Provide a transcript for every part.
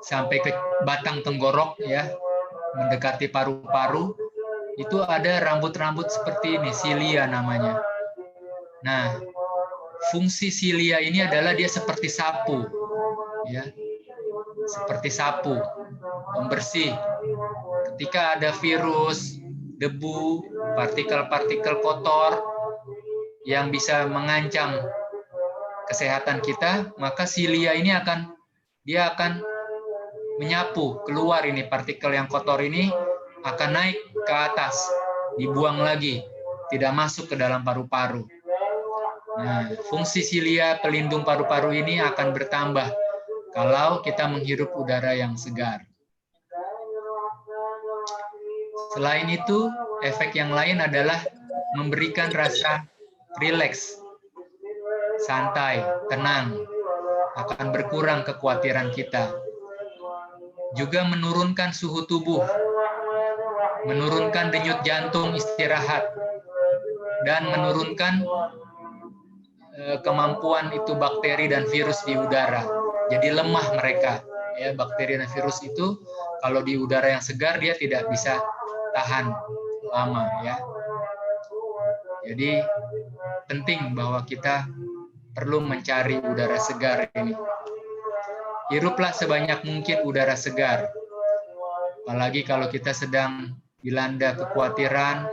sampai ke batang tenggorok ya, mendekati paru-paru, itu ada rambut-rambut seperti ini, silia namanya. Nah, fungsi silia ini adalah dia seperti sapu, ya, seperti sapu, pembersih. Ketika ada virus, debu, partikel-partikel kotor yang bisa mengancam kesehatan kita, maka silia ini akan menyapu keluar ini partikel yang kotor ini, akan naik ke atas, dibuang lagi, tidak masuk ke dalam paru-paru. Nah, fungsi silia pelindung paru-paru ini akan bertambah kalau kita menghirup udara yang segar. Selain itu, efek yang lain adalah memberikan rasa rileks, santai, tenang, akan berkurang kekhawatiran kita. Juga menurunkan suhu tubuh, menurunkan denyut jantung istirahat, dan menurunkan kemampuan itu bakteri dan virus di udara. Jadi lemah mereka, ya, bakteri dan virus itu kalau di udara yang segar dia tidak bisa tahan lama, ya. Jadi penting bahwa kita perlu mencari udara segar ini. Hiruplah sebanyak mungkin udara segar. Apalagi kalau kita sedang dilanda kekhawatiran,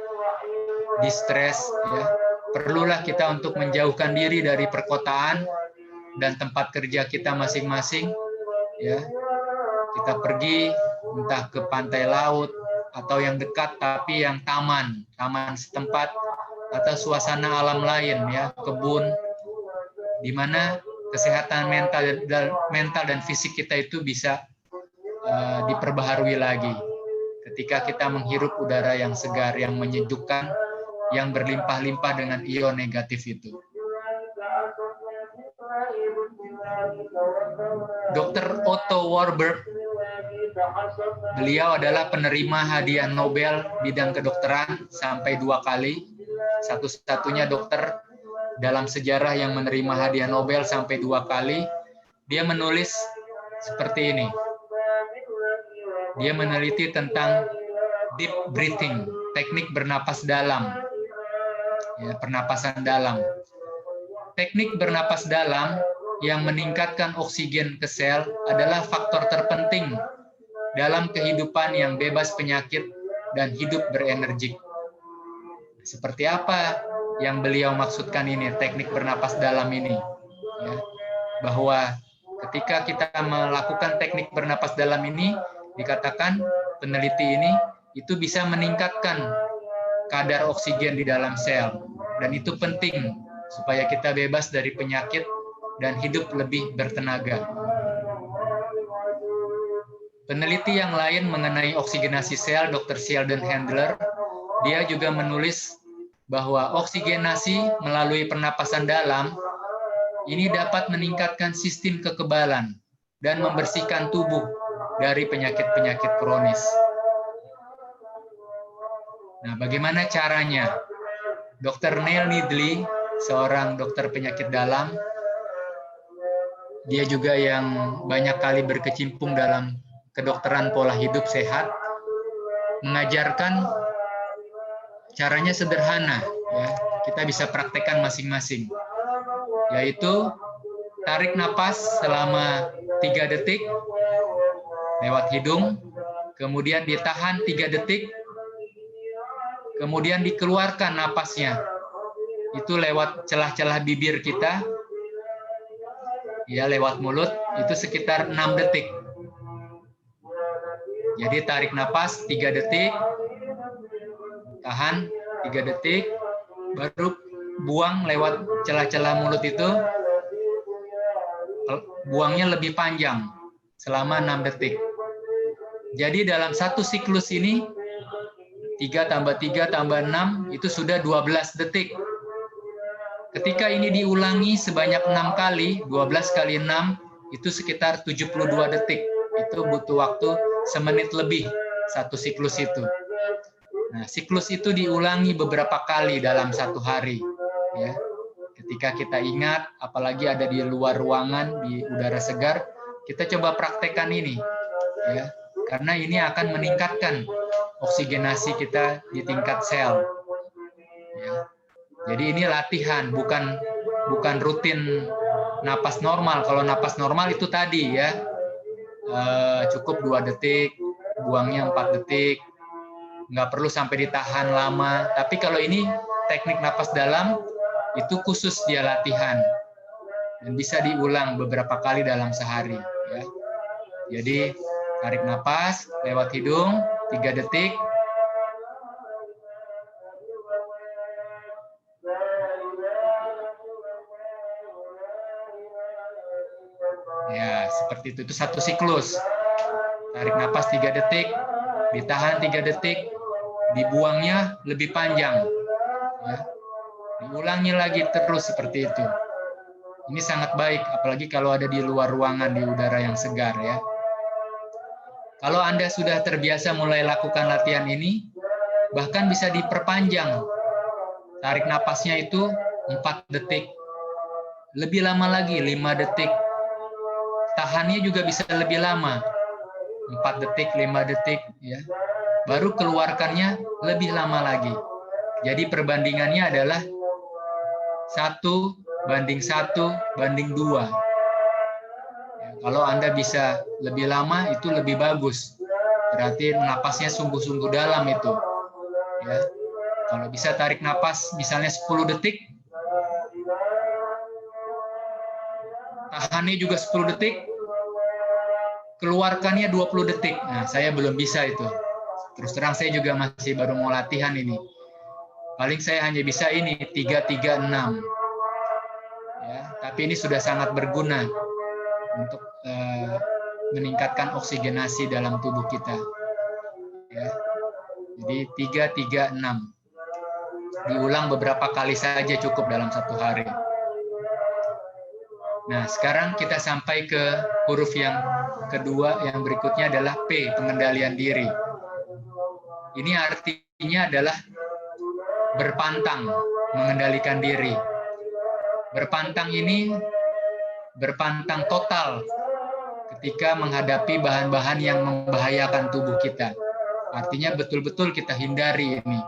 distres, ya. Perlulah kita untuk menjauhkan diri dari perkotaan dan tempat kerja kita masing-masing, ya. Kita pergi entah ke pantai laut atau yang dekat tapi yang taman setempat atau suasana alam lain, ya, kebun, di mana kesehatan mental dan fisik kita itu bisa diperbaharui lagi ketika kita menghirup udara yang segar, yang menyejukkan, yang berlimpah-limpah dengan ion negatif itu. Dr. Otto Warburg, beliau adalah penerima hadiah Nobel bidang kedokteran sampai 2 kali, satu-satunya dokter dalam sejarah yang menerima hadiah Nobel sampai 2 kali. Dia menulis seperti ini. Dia meneliti tentang deep breathing, teknik bernapas dalam, ya, pernapasan dalam. Teknik bernapas dalam yang meningkatkan oksigen ke sel adalah faktor terpenting dalam kehidupan yang bebas penyakit dan hidup berenergi. Seperti apa yang beliau maksudkan ini, teknik bernapas dalam ini, ya, bahwa ketika kita melakukan teknik bernapas dalam ini, dikatakan peneliti ini itu bisa meningkatkan kadar oksigen di dalam sel, dan itu penting supaya kita bebas dari penyakit dan hidup lebih bertenaga. Peneliti yang lain mengenai oksigenasi sel, Dr. Sheldon Handler, dia juga menulis bahwa oksigenasi melalui pernapasan dalam ini dapat meningkatkan sistem kekebalan dan membersihkan tubuh dari penyakit-penyakit kronis. Nah, bagaimana caranya? Dr. Neil Needley, seorang dokter penyakit dalam, dia juga yang banyak kali berkecimpung dalam kedokteran pola hidup sehat, mengajarkan caranya sederhana, ya, kita bisa praktekkan masing-masing, yaitu tarik napas selama 3 detik lewat hidung, kemudian ditahan 3 detik, kemudian dikeluarkan napasnya, itu lewat celah-celah bibir kita, ya, lewat mulut, itu sekitar 6 detik. Jadi tarik napas 3 detik, tahan 3 detik, baru buang lewat celah-celah mulut itu, buangnya lebih panjang, selama 6 detik. Jadi dalam satu siklus ini, 3 tambah 3 tambah 6, itu sudah 12 detik. Ketika ini diulangi sebanyak 6 kali, 12 kali 6, itu sekitar 72 detik. Itu butuh waktu semenit lebih, satu siklus itu. Nah, siklus itu diulangi beberapa kali dalam satu hari, ya. ketika kita ingat, apalagi ada di luar ruangan, di udara segar, kita coba praktekkan ini, ya, karena ini akan meningkatkan oksigenasi kita di tingkat sel. Ya. Jadi ini latihan, bukan rutin napas normal. Kalau napas normal itu tadi ya, cukup 2 detik, buangnya 4 detik, nggak perlu sampai ditahan lama. Tapi kalau ini teknik napas dalam, itu khusus dia latihan dan bisa diulang beberapa kali dalam sehari. Ya. Jadi tarik napas lewat hidung 3 detik. Ya, seperti itu. Itu satu siklus. Tarik napas 3 detik, ditahan 3 detik, dibuangnya lebih panjang. Ya. Diulangi lagi terus seperti itu. Ini sangat baik, apalagi kalau ada di luar ruangan, di udara yang segar. Ya. Kalau Anda sudah terbiasa mulai lakukan latihan ini, bahkan bisa diperpanjang. Tarik napasnya itu 4 detik. Lebih lama lagi, 5 detik. Tahannya juga bisa lebih lama, 4 detik, 5 detik, ya. Baru keluarkannya lebih lama lagi. Jadi perbandingannya adalah 1:1:2. Ya, kalau Anda bisa lebih lama, itu lebih bagus. Berarti napasnya sungguh-sungguh dalam itu. Ya. Kalau bisa tarik napas misalnya 10 detik, tahannya juga 10 detik, keluarkannya 20 detik. Nah, saya belum bisa itu. Terus terang saya juga masih baru mau latihan ini. Paling saya hanya bisa ini 3-3-6. Ya, tapi ini sudah sangat berguna untuk meningkatkan oksigenasi dalam tubuh kita. Ya. Jadi 3-3-6. Diulang beberapa kali saja cukup dalam satu hari. Nah, sekarang kita sampai ke huruf yang kedua, yang berikutnya adalah P, pengendalian diri. Ini artinya adalah berpantang, mengendalikan diri. Berpantang ini berpantang total ketika menghadapi bahan-bahan yang membahayakan tubuh kita. Artinya betul-betul kita hindari ini.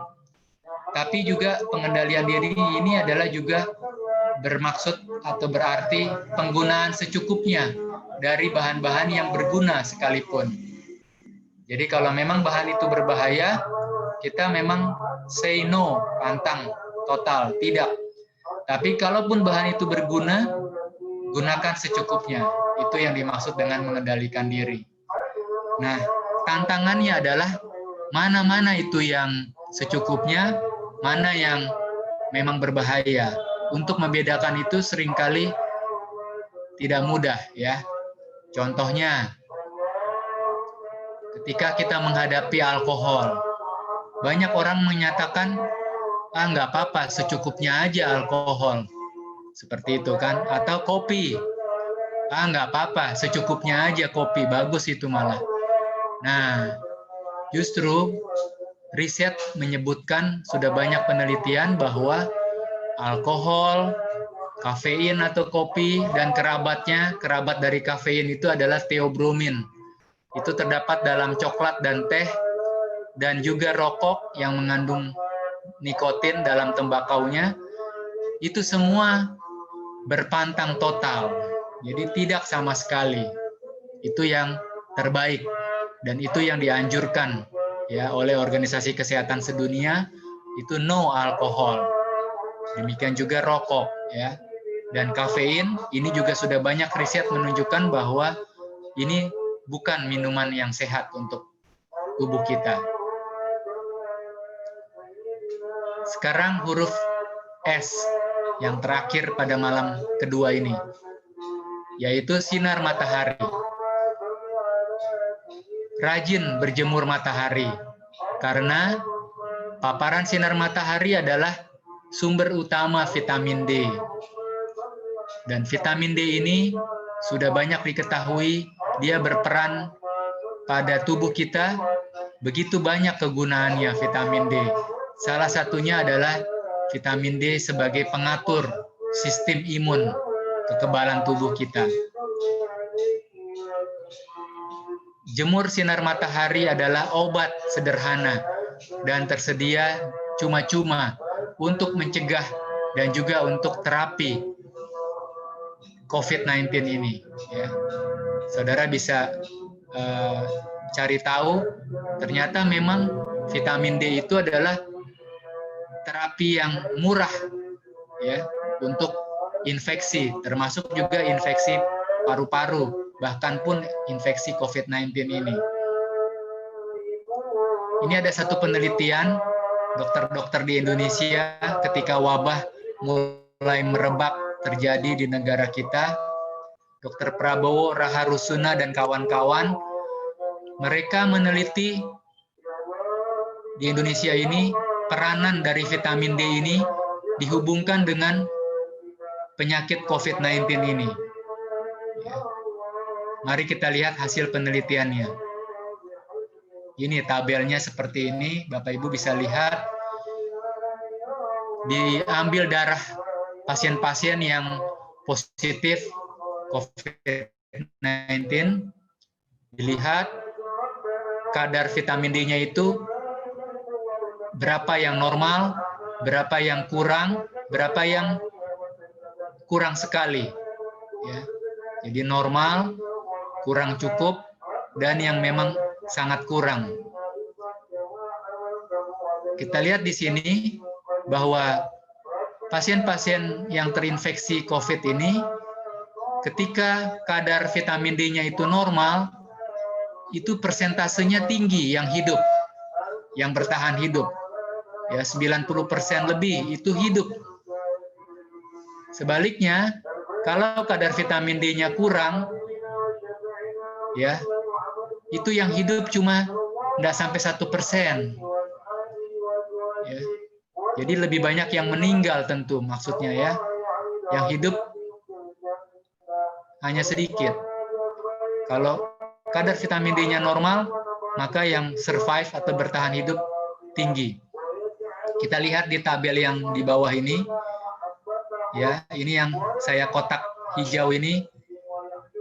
Tapi juga pengendalian diri ini adalah juga bermaksud atau berarti penggunaan secukupnya dari bahan-bahan yang berguna sekalipun. Jadi kalau memang bahan itu berbahaya, kita memang say no, pantang total, tidak. Tapi kalaupun bahan itu berguna, gunakan secukupnya. Itu yang dimaksud dengan mengendalikan diri. Nah, tantangannya adalah mana-mana itu yang secukupnya, mana yang memang berbahaya. Untuk membedakan itu seringkali tidak mudah, ya. Contohnya, ketika kita menghadapi alkohol, banyak orang menyatakan, nggak apa-apa, secukupnya aja alkohol. Seperti itu kan. Atau kopi, nggak apa-apa, secukupnya aja kopi, bagus itu malah. Nah, justru riset menyebutkan, sudah banyak penelitian bahwa alkohol, kafein atau kopi, dan kerabatnya, kerabat dari kafein itu adalah theobromine. Itu terdapat dalam coklat dan teh, dan juga rokok yang mengandung nikotin dalam tembakaunya. Itu semua berpantang total. Jadi tidak sama sekali. Itu yang terbaik, dan itu yang dianjurkan ya oleh Organisasi Kesehatan Sedunia, itu no alkohol. Demikian juga rokok, ya. Dan kafein, ini juga sudah banyak riset menunjukkan bahwa ini bukan minuman yang sehat untuk tubuh kita. Sekarang huruf S, yang terakhir pada malam kedua ini, yaitu sinar matahari. Rajin berjemur matahari, karena paparan sinar matahari adalah sumber utama vitamin D. Dan vitamin D ini sudah banyak diketahui, dia berperan pada tubuh kita, begitu banyak kegunaannya vitamin D. Salah satunya adalah vitamin D sebagai pengatur sistem imun, kekebalan tubuh kita. Jemur sinar matahari adalah obat sederhana dan tersedia cuma-cuma untuk mencegah dan juga untuk terapi COVID-19 ini. Ya. Saudara bisa cari tahu, ternyata memang vitamin D itu adalah terapi yang murah ya untuk infeksi, termasuk juga infeksi paru-paru, bahkan pun infeksi COVID-19 ini. Ini ada satu penelitian dokter-dokter di Indonesia ketika wabah mulai merebak terjadi di negara kita. Dr. Prabowo Raharusuna dan kawan-kawan, mereka meneliti di Indonesia ini peranan dari vitamin D ini dihubungkan dengan penyakit COVID-19 ini. Ya. Mari kita lihat hasil penelitiannya. Ini tabelnya seperti ini, Bapak Ibu bisa lihat. Diambil darah pasien-pasien yang positif COVID-19, dilihat kadar vitamin D-nya itu berapa yang normal, berapa yang kurang, berapa yang kurang sekali. Ya. Jadi normal, kurang cukup, dan yang memang sangat kurang. Kita lihat di sini bahwa pasien-pasien yang terinfeksi COVID ini, ketika kadar vitamin D-nya itu normal, itu persentasenya tinggi yang hidup, yang bertahan hidup. Ya, 90% lebih itu hidup. Sebaliknya, kalau kadar vitamin D-nya kurang, ya, itu yang hidup cuma nggak sampai 1%. Ya. Jadi lebih banyak yang meninggal tentu maksudnya ya. Yang hidup hanya sedikit. Kalau kadar vitamin D-nya normal, maka yang survive atau bertahan hidup tinggi. Kita lihat di tabel yang di bawah ini. Ya, ini yang saya kotak hijau ini.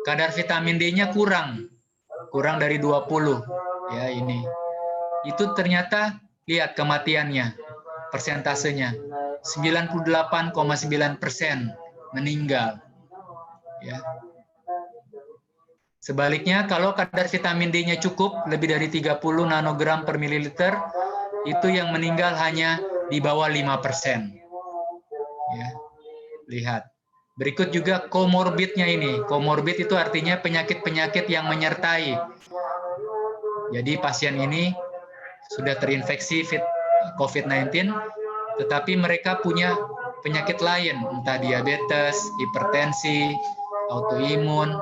Kadar vitamin D-nya kurang dari 20. Ya, ini. Itu ternyata lihat kematiannya, persentasenya. 98,9% meninggal. Ya. Sebaliknya, kalau kadar vitamin D-nya cukup, lebih dari 30 nanogram per mililiter, itu yang meninggal hanya di bawah 5%. Ya. Lihat. Berikut juga komorbidnya ini. Komorbid itu artinya penyakit-penyakit yang menyertai. Jadi pasien ini sudah terinfeksi COVID-19, tetapi mereka punya penyakit lain, entah diabetes, hipertensi, autoimun,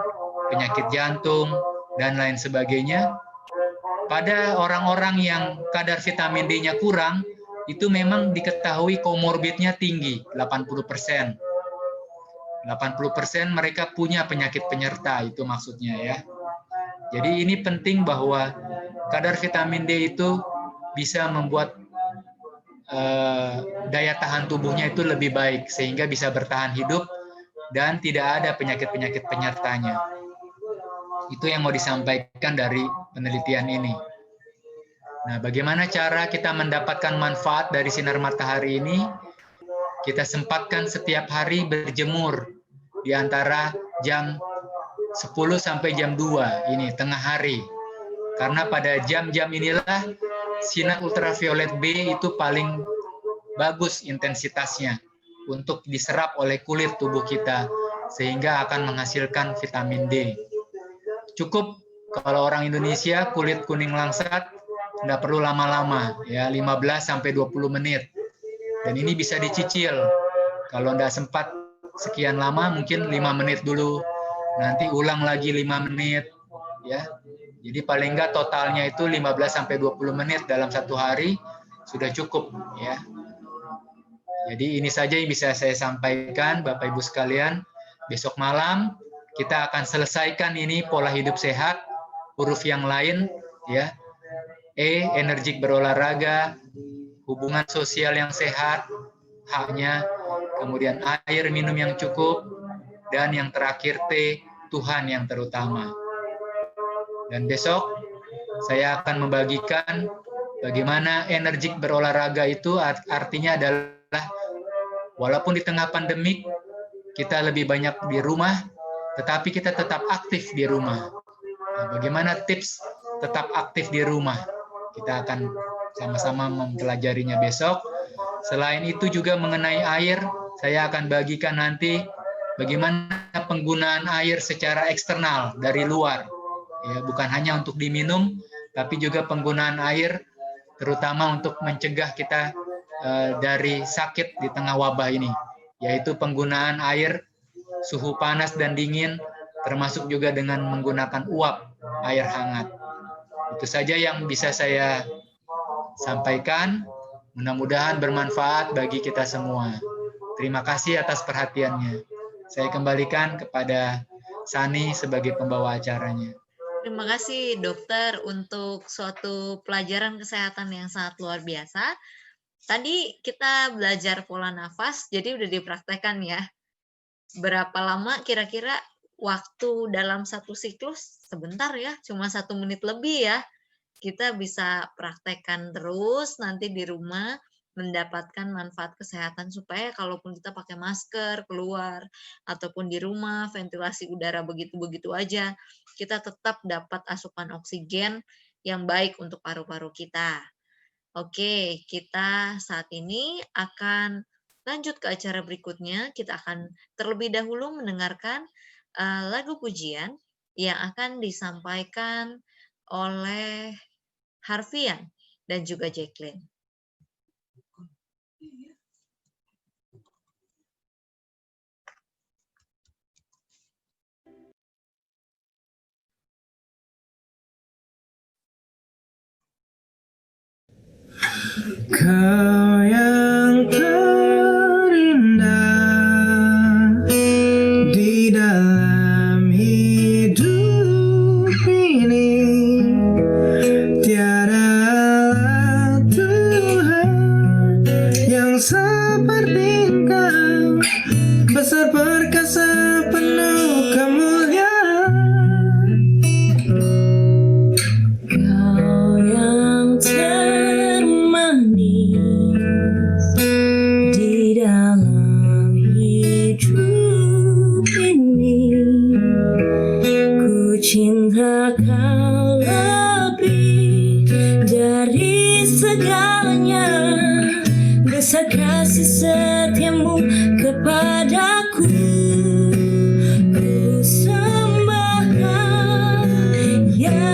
penyakit jantung, dan lain sebagainya. Pada orang-orang yang kadar vitamin D-nya kurang, itu memang diketahui komorbidnya tinggi, 80%. 80% mereka punya penyakit penyerta, itu maksudnya ya. Jadi ini penting bahwa kadar vitamin D itu bisa membuat daya tahan tubuhnya itu lebih baik, sehingga bisa bertahan hidup dan tidak ada penyakit-penyakit penyertanya. Itu yang mau disampaikan dari penelitian ini. Nah, bagaimana cara kita mendapatkan manfaat dari sinar matahari ini? Kita sempatkan setiap hari berjemur di antara jam 10 sampai jam 2, ini tengah hari. Karena pada jam-jam inilah sinar ultraviolet B itu paling bagus intensitasnya untuk diserap oleh kulit tubuh kita, sehingga akan menghasilkan vitamin D. Cukup kalau orang Indonesia kulit kuning langsat, nggak perlu lama-lama, ya 15 sampai 20 menit. Dan ini bisa dicicil. Kalau nggak sempat sekian lama, mungkin 5 menit dulu. Nanti ulang lagi 5 menit. Ya. Jadi paling nggak totalnya itu 15 sampai 20 menit dalam satu hari sudah cukup. Ya. Jadi ini saja yang bisa saya sampaikan, Bapak Ibu sekalian. Besok malam kita akan selesaikan ini pola hidup sehat, huruf yang lain. Ya. E, energik berolahraga, hubungan sosial yang sehat, H-nya, kemudian air minum yang cukup, dan yang terakhir Tuhan yang terutama. Dan besok saya akan membagikan bagaimana energik berolahraga itu artinya adalah walaupun di tengah pandemik kita lebih banyak di rumah, tetapi kita tetap aktif di rumah. Nah, bagaimana tips tetap aktif di rumah? Kita akan sama-sama mempelajarinya besok. Selain itu juga mengenai air, saya akan bagikan nanti bagaimana penggunaan air secara eksternal dari luar. Ya, bukan hanya untuk diminum, tapi juga penggunaan air terutama untuk mencegah kita dari sakit di tengah wabah ini, yaitu penggunaan air suhu panas dan dingin, termasuk juga dengan menggunakan uap air hangat. Itu saja yang bisa saya sampaikan. Mudah-mudahan bermanfaat bagi kita semua. Terima kasih atas perhatiannya. Saya kembalikan kepada Sani sebagai pembawa acaranya. Terima kasih dokter untuk suatu pelajaran kesehatan yang sangat luar biasa. Tadi kita belajar pola nafas, jadi udah dipraktekkan ya. Berapa lama kira-kira waktu dalam satu siklus? Sebentar ya, cuma 1 menit lebih ya. Kita bisa praktekkan terus nanti di rumah, mendapatkan manfaat kesehatan supaya kalaupun kita pakai masker keluar ataupun di rumah ventilasi udara begitu-begitu aja, kita tetap dapat asupan oksigen yang baik untuk paru-paru kita. Oke, kita saat ini akan lanjut ke acara berikutnya. Kita akan terlebih dahulu mendengarkan lagu pujian yang akan disampaikan oleh Harfian dan juga Jacqueline. Kau yang terindah di dalam hidup ini, tiada Allah Tuhan yang seperti Engkau, besar perkasa penuh kemuliaan. Kau yang di dalam hidup ini, ku cinta Kau lebih dari segalanya, besar kasih setiamu kepadaku. Ku sembah Kau, ya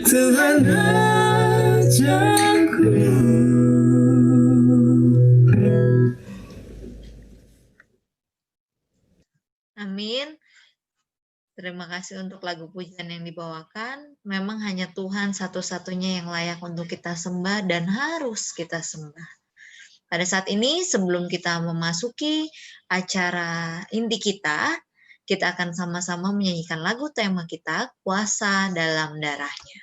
Tuhan Rajaku. Amin. Terima kasih untuk lagu pujian yang dibawakan. Memang hanya Tuhan satu-satunya yang layak untuk kita sembah dan harus kita sembah. Pada saat ini, sebelum kita memasuki acara inti kita akan sama-sama menyanyikan lagu tema kita, Kuasa Dalam Darahnya.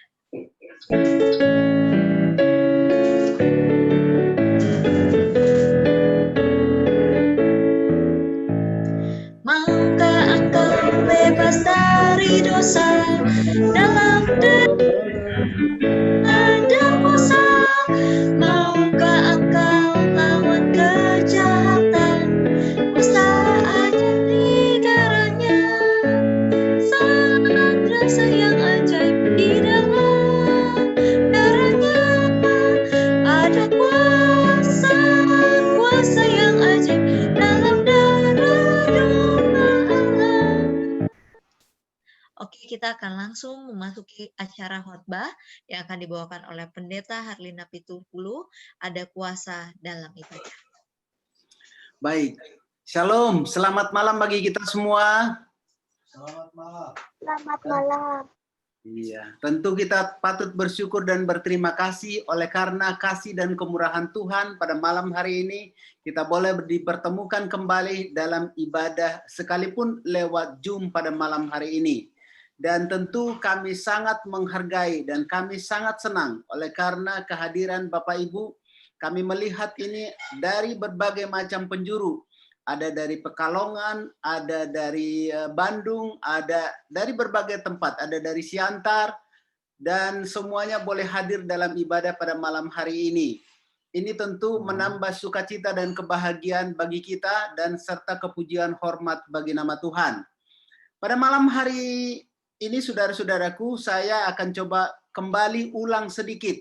Maukah engkau bebas dari dosa dalam ada kuasa? Maukah engkau lawan kejahatan? Kuasa ada di darahnya, sangat rasa yang ajaib kita akan langsung memasuki acara khotbah yang akan dibawakan oleh Pendeta Harlina Pitupulu. Ada kuasa dalam ibadah. Baik, Shalom, selamat malam bagi kita semua. Selamat malam. Selamat malam. Iya, tentu kita patut bersyukur dan berterima kasih oleh karena kasih dan kemurahan Tuhan pada malam hari ini kita boleh dipertemukan kembali dalam ibadah sekalipun lewat Zoom pada malam hari ini. Dan tentu kami sangat menghargai dan kami sangat senang oleh karena kehadiran Bapak Ibu. Kami melihat ini dari berbagai macam penjuru. Ada dari Pekalongan, ada dari Bandung, ada dari berbagai tempat, ada dari Siantar, dan semuanya boleh hadir dalam ibadah pada malam hari ini. Ini tentu menambah sukacita dan kebahagiaan bagi kita dan serta kepujian hormat bagi nama Tuhan. Pada malam hari ini saudara-saudaraku, saya akan coba kembali ulang sedikit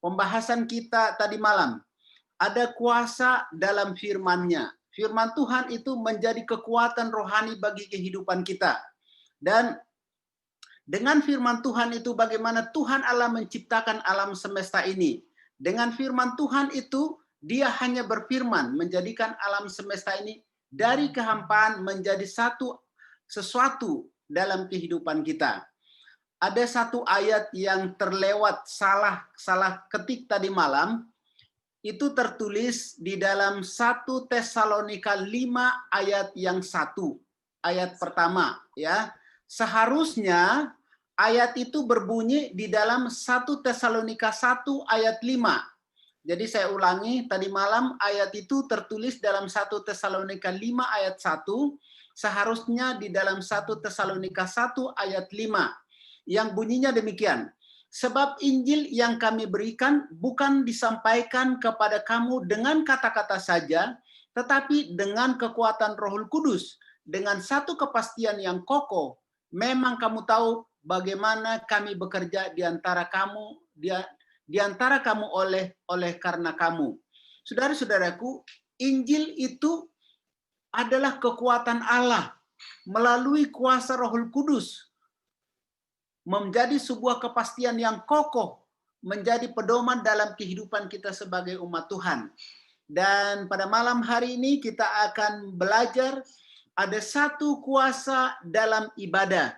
pembahasan kita tadi malam. Ada kuasa dalam firman-Nya. Firman Tuhan itu menjadi kekuatan rohani bagi kehidupan kita. Dan dengan firman Tuhan itu bagaimana Tuhan Allah menciptakan alam semesta ini. Dengan firman Tuhan itu dia hanya berfirman menjadikan alam semesta ini dari kehampaan menjadi sesuatu dalam kehidupan kita. Ada satu ayat yang terlewat salah ketik tadi malam. Itu tertulis di dalam 1 Tesalonika 5 ayat yang 1. Ayat pertama, ya. Seharusnya ayat itu berbunyi di dalam 1 Tesalonika 1 ayat 5. Jadi saya ulangi, tadi malam ayat itu tertulis dalam 1 Tesalonika 5 ayat 1, seharusnya di dalam 1 Tesalonika 1 ayat 5. Yang bunyinya demikian. Sebab Injil yang kami berikan bukan disampaikan kepada kamu dengan kata-kata saja, tetapi dengan kekuatan Roh Kudus, dengan satu kepastian yang kokoh. Memang kamu tahu bagaimana kami bekerja di antara kamu, oleh karena kamu. Saudara-saudaraku, Injil itu adalah kekuatan Allah melalui kuasa Roh Kudus. Menjadi sebuah kepastian yang kokoh, menjadi pedoman dalam kehidupan kita sebagai umat Tuhan. Dan pada malam hari ini kita akan belajar ada satu kuasa dalam ibadah.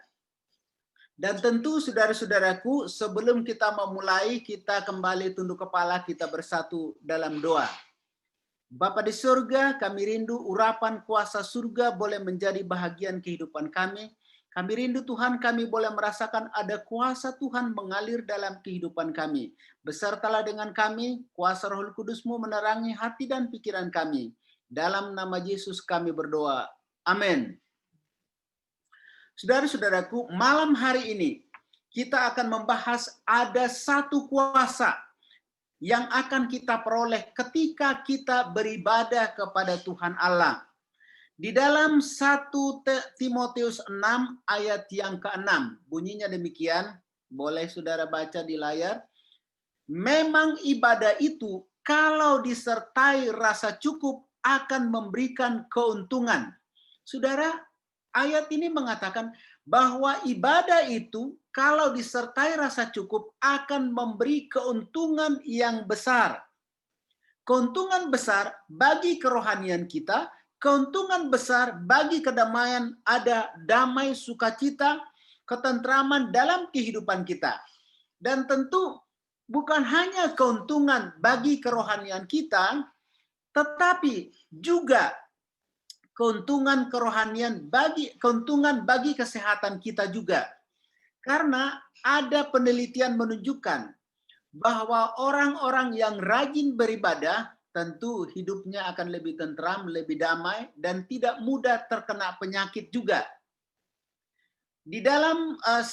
Dan tentu saudara-saudaraku, sebelum kita memulai, kita kembali tunduk kepala, kita bersatu dalam doa. Bapa di surga, kami rindu urapan kuasa surga boleh menjadi bahagian kehidupan kami. Kami rindu Tuhan, kami boleh merasakan ada kuasa Tuhan mengalir dalam kehidupan kami. Besertalah dengan kami, kuasa Roh Kudus-Mu menerangi hati dan pikiran kami. Dalam nama Yesus kami berdoa. Amin. Saudara-saudaraku, malam hari ini kita akan membahas ada satu kuasa yang akan kita peroleh ketika kita beribadah kepada Tuhan Allah. Di dalam 1 Timotius 6 ayat yang ke-6, bunyinya demikian, boleh saudara baca di layar. Memang ibadah itu kalau disertai rasa cukup akan memberikan keuntungan. Saudara, ayat ini mengatakan bahwa ibadah itu kalau disertai rasa cukup akan memberi keuntungan yang besar. Keuntungan besar bagi kerohanian kita, keuntungan besar bagi kedamaian, ada damai, sukacita, ketentraman dalam kehidupan kita. Dan tentu bukan hanya keuntungan bagi kerohanian kita, tetapi juga keuntungan bagi kesehatan kita juga. Karena ada penelitian menunjukkan bahwa orang-orang yang rajin beribadah tentu hidupnya akan lebih tentram, lebih damai, dan tidak mudah terkena penyakit juga. Di dalam 1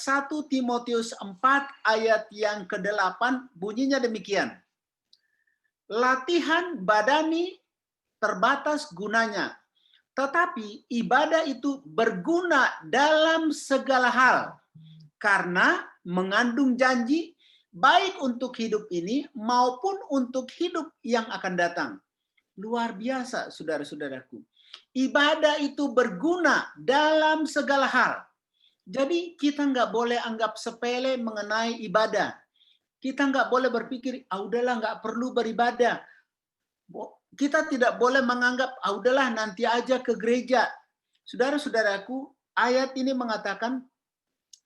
Timotius 4 ayat yang ke-8 bunyinya demikian. Latihan badani terbatas gunanya, tetapi ibadah itu berguna dalam segala hal, karena mengandung janji baik untuk hidup ini maupun untuk hidup yang akan datang. Luar biasa, saudara-saudaraku. Ibadah itu berguna dalam segala hal. Jadi kita nggak boleh anggap sepele mengenai ibadah. Kita nggak boleh berpikir, udahlah nggak perlu beribadah. Kita tidak boleh menganggap, udahlah nanti aja ke gereja. Saudara-saudaraku, ayat ini mengatakan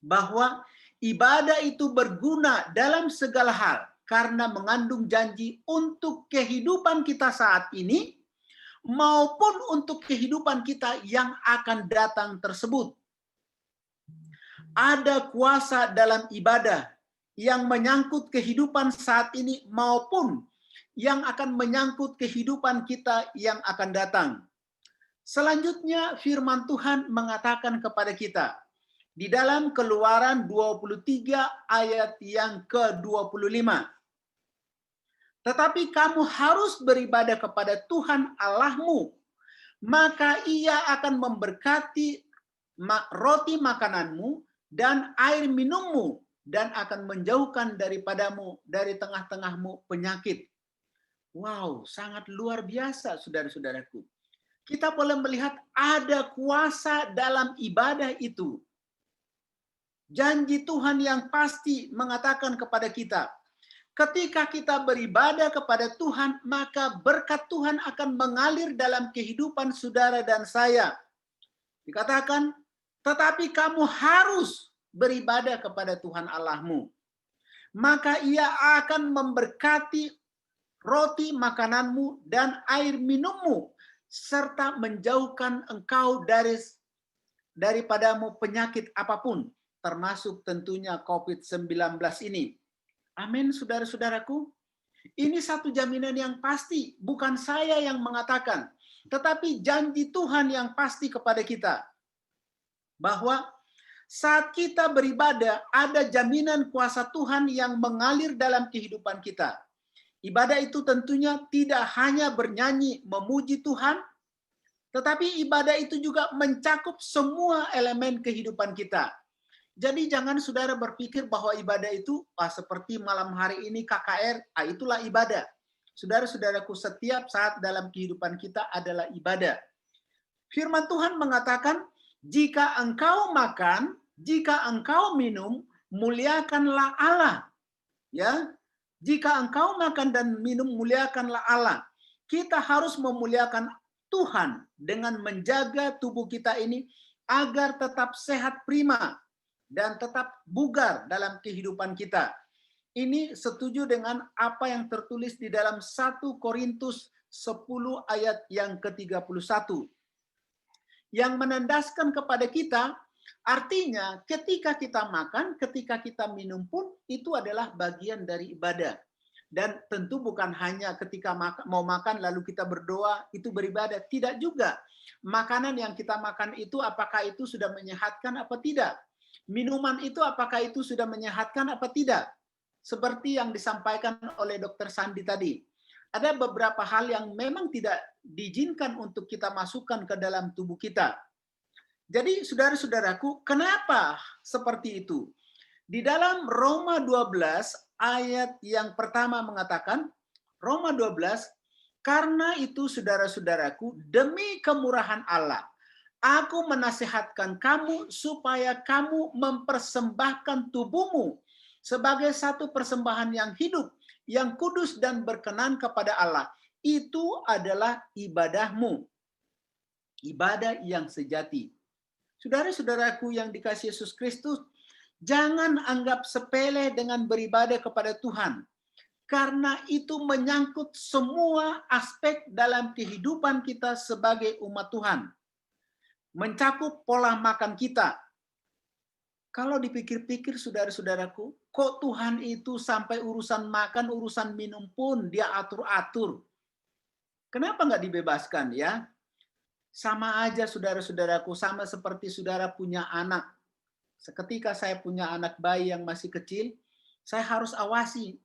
bahwa ibadah itu berguna dalam segala hal karena mengandung janji untuk kehidupan kita saat ini maupun untuk kehidupan kita yang akan datang tersebut. Ada kuasa dalam ibadah yang menyangkut kehidupan saat ini maupun yang akan menyangkut kehidupan kita yang akan datang. Selanjutnya firman Tuhan mengatakan kepada kita di dalam Keluaran 23 ayat yang ke-25. Tetapi kamu harus beribadah kepada Tuhan Allahmu, maka Ia akan memberkati roti makananmu dan air minummu, dan akan menjauhkan daripadamu dari tengah-tengahmu penyakit. Wow, sangat luar biasa, saudara-saudaraku. Kita boleh melihat ada kuasa dalam ibadah itu. Janji Tuhan yang pasti mengatakan kepada kita, ketika kita beribadah kepada Tuhan, maka berkat Tuhan akan mengalir dalam kehidupan saudara dan saya. Dikatakan, tetapi kamu harus beribadah kepada Tuhan Allahmu. Maka Ia akan memberkati roti makananmu dan air minummu, serta menjauhkan engkau daripadamu penyakit apapun, termasuk tentunya COVID-19 ini. Amin, saudara-saudaraku. Ini satu jaminan yang pasti, bukan saya yang mengatakan, tetapi janji Tuhan yang pasti kepada kita. Bahwa saat kita beribadah, ada jaminan kuasa Tuhan yang mengalir dalam kehidupan kita. Ibadah itu tentunya tidak hanya bernyanyi memuji Tuhan, tetapi ibadah itu juga mencakup semua elemen kehidupan kita. Jadi jangan saudara berpikir bahwa ibadah itu seperti malam hari ini KKR, itulah ibadah. Saudara-saudaraku, setiap saat dalam kehidupan kita adalah ibadah. Firman Tuhan mengatakan, jika engkau makan, jika engkau minum, muliakanlah Allah. Ya, jika engkau makan dan minum, muliakanlah Allah. Kita harus memuliakan Tuhan dengan menjaga tubuh kita ini agar tetap sehat prima dan tetap bugar dalam kehidupan kita. Ini setuju dengan apa yang tertulis di dalam 1 Korintus 10 ayat yang ke-31. Yang menandaskan kepada kita, artinya ketika kita makan, ketika kita minum pun, itu adalah bagian dari ibadah. Dan tentu bukan hanya ketika mau makan lalu kita berdoa, itu beribadah. Tidak juga. Makanan yang kita makan itu, apakah itu sudah menyehatkan apa tidak? Minuman itu apakah itu sudah menyehatkan apa tidak? Seperti yang disampaikan oleh Dr. Sandi tadi. Ada beberapa hal yang memang tidak diizinkan untuk kita masukkan ke dalam tubuh kita. Jadi saudara-saudaraku, kenapa seperti itu? Di dalam Roma 12 ayat yang pertama mengatakan, Roma 12, karena itu saudara-saudaraku, demi kemurahan Allah, aku menasihatkan kamu supaya kamu mempersembahkan tubuhmu sebagai satu persembahan yang hidup, yang kudus dan berkenan kepada Allah. Itu adalah ibadahmu. Ibadah yang sejati. Saudara-saudaraku yang dikasihi Yesus Kristus, jangan anggap sepele dengan beribadah kepada Tuhan. Karena itu menyangkut semua aspek dalam kehidupan kita sebagai umat Tuhan. Mencakup pola makan kita. Kalau dipikir-pikir saudara-saudaraku, kok Tuhan itu sampai urusan makan, urusan minum pun dia atur-atur. Kenapa nggak dibebaskan ya? Sama aja saudara-saudaraku, sama seperti saudara punya anak. Seketika saya punya anak bayi yang masih kecil, saya harus awasi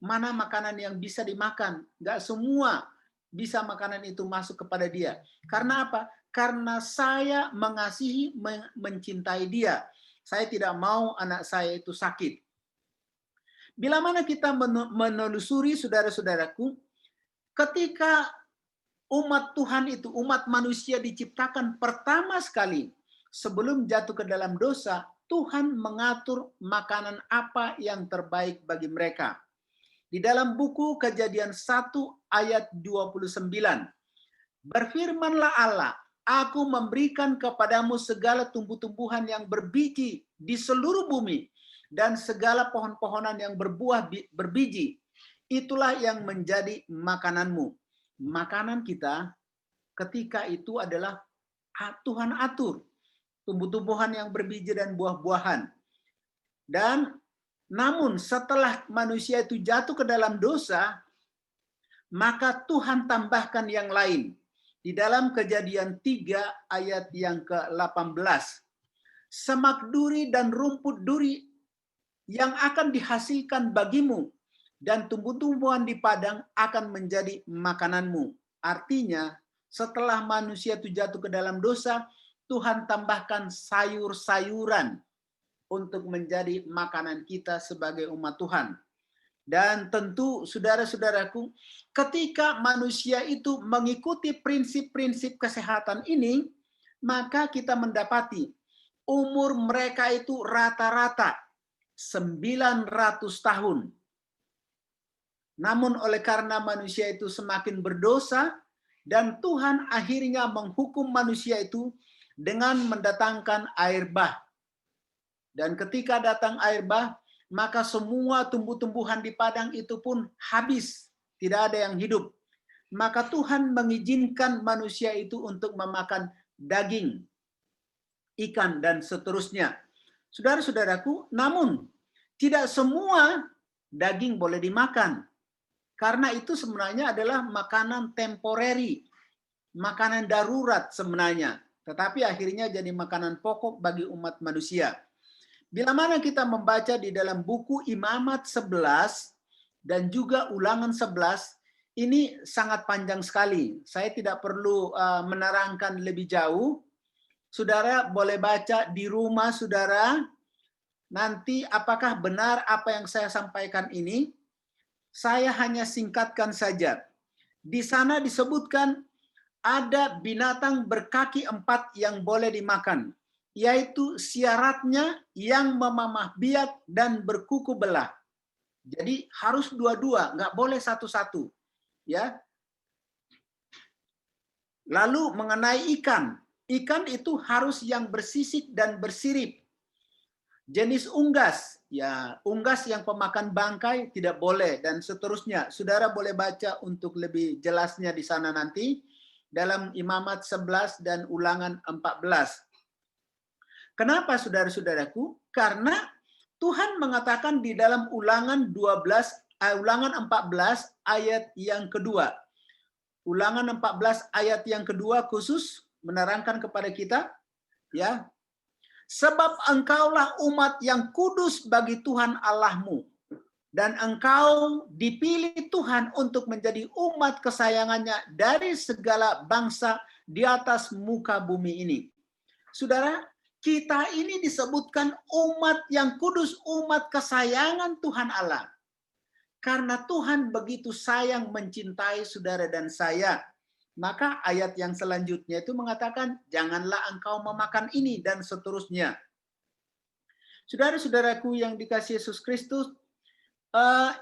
mana makanan yang bisa dimakan. Nggak semua bisa makanan itu masuk kepada dia. Karena apa? Karena saya mengasihi, mencintai dia. Saya tidak mau anak saya itu sakit. Bila mana kita menelusuri saudara-saudaraku, ketika umat Tuhan itu, umat manusia diciptakan pertama sekali sebelum jatuh ke dalam dosa, Tuhan mengatur makanan apa yang terbaik bagi mereka. Di dalam buku Kejadian 1 ayat 29, berfirmanlah Allah, aku memberikan kepadamu segala tumbuh-tumbuhan yang berbiji di seluruh bumi, dan segala pohon-pohonan yang berbuah berbiji. Itulah yang menjadi makananmu. Makanan kita ketika itu adalah Tuhan atur. Tumbuh-tumbuhan yang berbiji dan buah-buahan. Dan namun setelah manusia itu jatuh ke dalam dosa, maka Tuhan tambahkan yang lain. Di dalam Kejadian 3 ayat yang ke-18. Semak duri dan rumput duri yang akan dihasilkan bagimu, dan tumbuh-tumbuhan di padang akan menjadi makananmu. Artinya, setelah manusia itu jatuh ke dalam dosa, Tuhan tambahkan sayur-sayuran untuk menjadi makanan kita sebagai umat Tuhan. Dan tentu saudara-saudaraku, ketika manusia itu mengikuti prinsip-prinsip kesehatan ini, maka kita mendapati umur mereka itu rata-rata 900 tahun. Namun oleh karena manusia itu semakin berdosa, dan Tuhan akhirnya menghukum manusia itu dengan mendatangkan air bah. Dan ketika datang air bah, maka semua tumbuh-tumbuhan di padang itu pun habis, tidak ada yang hidup. Maka Tuhan mengizinkan manusia itu untuk memakan daging, ikan, dan seterusnya. Saudara-saudaraku, namun tidak semua daging boleh dimakan. Karena itu sebenarnya adalah makanan temporary, makanan darurat sebenarnya. Tetapi akhirnya jadi makanan pokok bagi umat manusia. Bila mana kita membaca di dalam buku Imamat 11 dan juga Ulangan 11, ini sangat panjang sekali. Saya tidak perlu menerangkan lebih jauh. Saudara boleh baca di rumah saudara. Nanti apakah benar apa yang saya sampaikan ini? Saya hanya singkatkan saja. Di sana disebutkan ada binatang berkaki 4 yang boleh dimakan, yaitu siaratnya yang memamah biak dan berkuku belah. Jadi harus dua-dua, nggak boleh satu-satu. Ya. Lalu mengenai ikan, ikan itu harus yang bersisik dan bersirip. Jenis unggas, ya unggas yang pemakan bangkai tidak boleh, dan seterusnya. Saudara boleh baca untuk lebih jelasnya di sana nanti dalam Imamat 11 dan Ulangan 14. Kenapa saudara-saudaraku? Karena Tuhan mengatakan di dalam Ulangan 14 ayat yang kedua. Ulangan 14 ayat yang kedua khusus menerangkan kepada kita, ya. Sebab engkaulah umat yang kudus bagi Tuhan Allahmu, dan engkau dipilih Tuhan untuk menjadi umat kesayangannya dari segala bangsa di atas muka bumi ini. Saudara, kita ini disebutkan umat yang kudus, umat kesayangan Tuhan Allah. Karena Tuhan begitu sayang mencintai saudara dan saya. Maka ayat yang selanjutnya itu mengatakan, janganlah engkau memakan ini, dan seterusnya. Saudara-saudaraku yang dikasihi Yesus Kristus,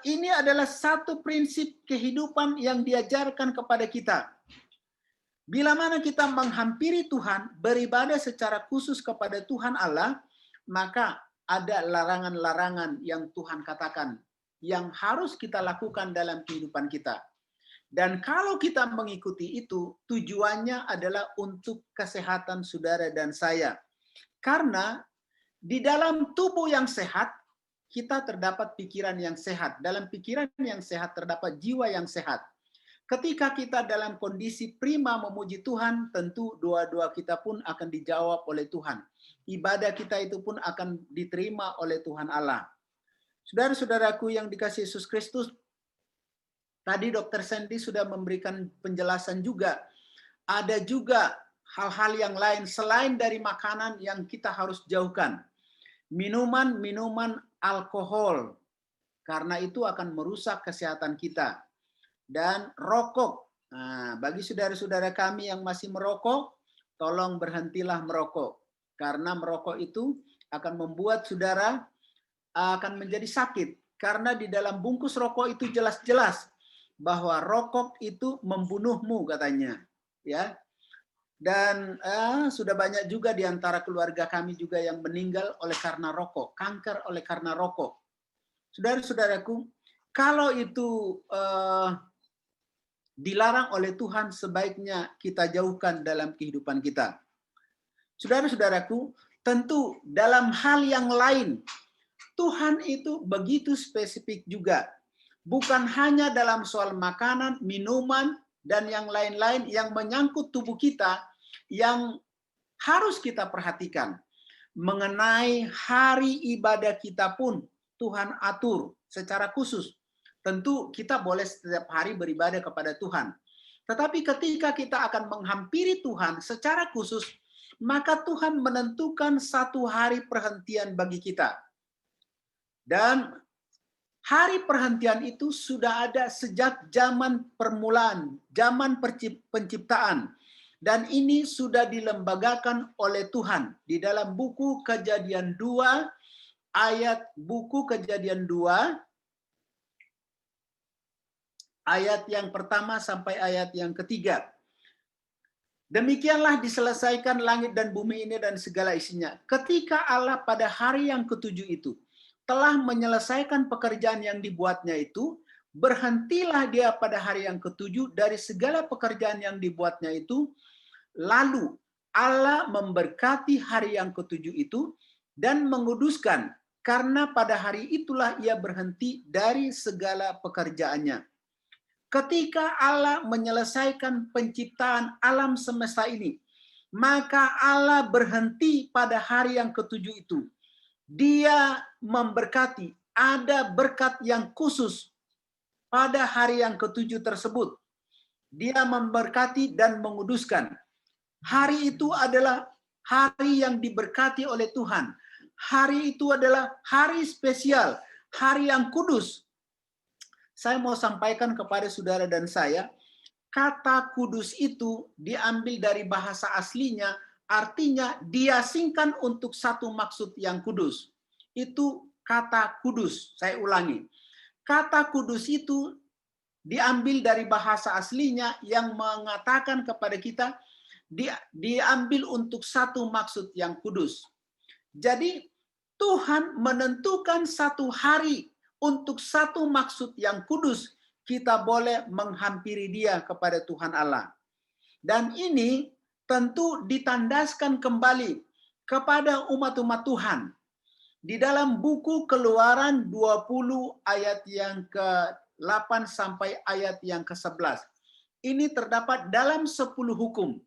ini adalah satu prinsip kehidupan yang diajarkan kepada kita. Bila mana kita menghampiri Tuhan, beribadah secara khusus kepada Tuhan Allah, maka ada larangan-larangan yang Tuhan katakan, yang harus kita lakukan dalam kehidupan kita. Dan kalau kita mengikuti itu, tujuannya adalah untuk kesehatan saudara dan saya. Karena di dalam tubuh yang sehat, kita terdapat pikiran yang sehat. Dalam pikiran yang sehat terdapat jiwa yang sehat. Ketika kita dalam kondisi prima memuji Tuhan, tentu doa-doa kita pun akan dijawab oleh Tuhan. Ibadah kita itu pun akan diterima oleh Tuhan Allah. Saudara-saudaraku yang dikasihi Yesus Kristus, tadi Dr. Sandy sudah memberikan penjelasan juga. Ada juga hal-hal yang lain selain dari makanan yang kita harus jauhkan. Minuman-minuman alkohol, karena itu akan merusak kesehatan kita. Dan rokok. Nah, bagi saudara-saudara kami yang masih merokok, tolong berhentilah merokok. Karena merokok itu akan membuat saudara akan menjadi sakit. Karena di dalam bungkus rokok itu jelas-jelas bahwa rokok itu membunuhmu katanya. Ya. Dan sudah banyak juga di antara keluarga kami juga yang meninggal oleh karena rokok, kanker oleh karena rokok. Saudara-saudaraku, kalau itu dilarang oleh Tuhan, sebaiknya kita jauhkan dalam kehidupan kita. Saudara-saudaraku, tentu dalam hal yang lain, Tuhan itu begitu spesifik juga. Bukan hanya dalam soal makanan, minuman, dan yang lain-lain yang menyangkut tubuh kita, yang harus kita perhatikan. Mengenai hari ibadah kita pun, Tuhan atur secara khusus. Tentu kita boleh setiap hari beribadah kepada Tuhan. Tetapi ketika kita akan menghampiri Tuhan secara khusus, maka Tuhan menentukan satu hari perhentian bagi kita. Dan hari perhentian itu sudah ada sejak zaman permulaan, zaman penciptaan. Dan ini sudah dilembagakan oleh Tuhan. Di dalam buku Kejadian 2, ayat yang pertama sampai ayat yang ketiga. Demikianlah diselesaikan langit dan bumi ini dan segala isinya. Ketika Allah pada hari yang ketujuh itu telah menyelesaikan pekerjaan yang dibuatnya itu, berhentilah dia pada hari yang ketujuh dari segala pekerjaan yang dibuatnya itu. Lalu Allah memberkati hari yang ketujuh itu dan menguduskan, karena pada hari itulah ia berhenti dari segala pekerjaannya. Ketika Allah menyelesaikan penciptaan alam semesta ini, maka Allah berhenti pada hari yang ketujuh itu. Dia memberkati, ada berkat yang khusus pada hari yang ketujuh tersebut. Dia memberkati dan menguduskan. Hari itu adalah hari yang diberkati oleh Tuhan. Hari itu adalah hari spesial, hari yang kudus. Saya mau sampaikan kepada saudara dan saya, kata kudus itu diambil dari bahasa aslinya, artinya diasingkan untuk satu maksud yang kudus. Itu kata kudus. Saya ulangi. Kata kudus itu diambil dari bahasa aslinya yang mengatakan kepada kita, diambil untuk satu maksud yang kudus. Jadi Tuhan menentukan satu hari untuk satu maksud yang kudus, kita boleh menghampiri Dia kepada Tuhan Allah. Dan ini tentu ditandaskan kembali kepada umat-umat Tuhan. Di dalam buku Keluaran 20 ayat yang ke-8 sampai ayat yang ke-11. Ini terdapat dalam 10 hukum.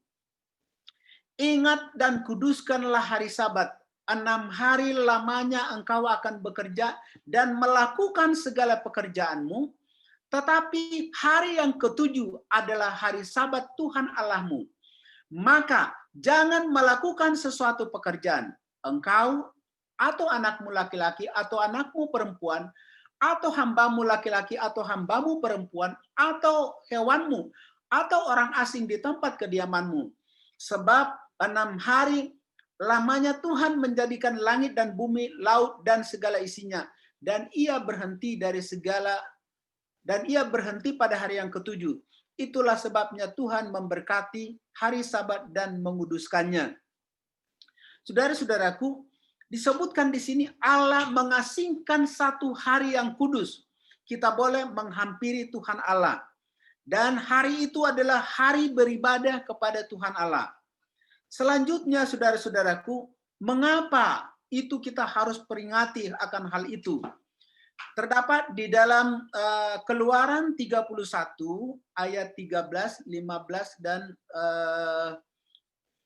Ingat dan kuduskanlah hari Sabat. 6 hari lamanya engkau akan bekerja dan melakukan segala pekerjaanmu, tetapi hari yang ketujuh adalah hari Sabat Tuhan Allahmu. Maka jangan melakukan sesuatu pekerjaan, engkau atau anakmu laki-laki atau anakmu perempuan, atau hambamu laki-laki atau hambamu perempuan, atau hewanmu, atau orang asing di tempat kediamanmu. Sebab 6 hari lamanya Tuhan menjadikan langit dan bumi, laut dan segala isinya, dan ia berhenti pada hari yang ketujuh. Itulah sebabnya Tuhan memberkati hari Sabat dan menguduskannya. Saudara-saudaraku, disebutkan di sini Allah mengasingkan satu hari yang kudus. Kita boleh menghampiri Tuhan Allah. Dan hari itu adalah hari beribadah kepada Tuhan Allah. Selanjutnya, saudara-saudaraku, mengapa itu kita harus peringati akan hal itu? Terdapat di dalam Keluaran 31 ayat 13, 15 dan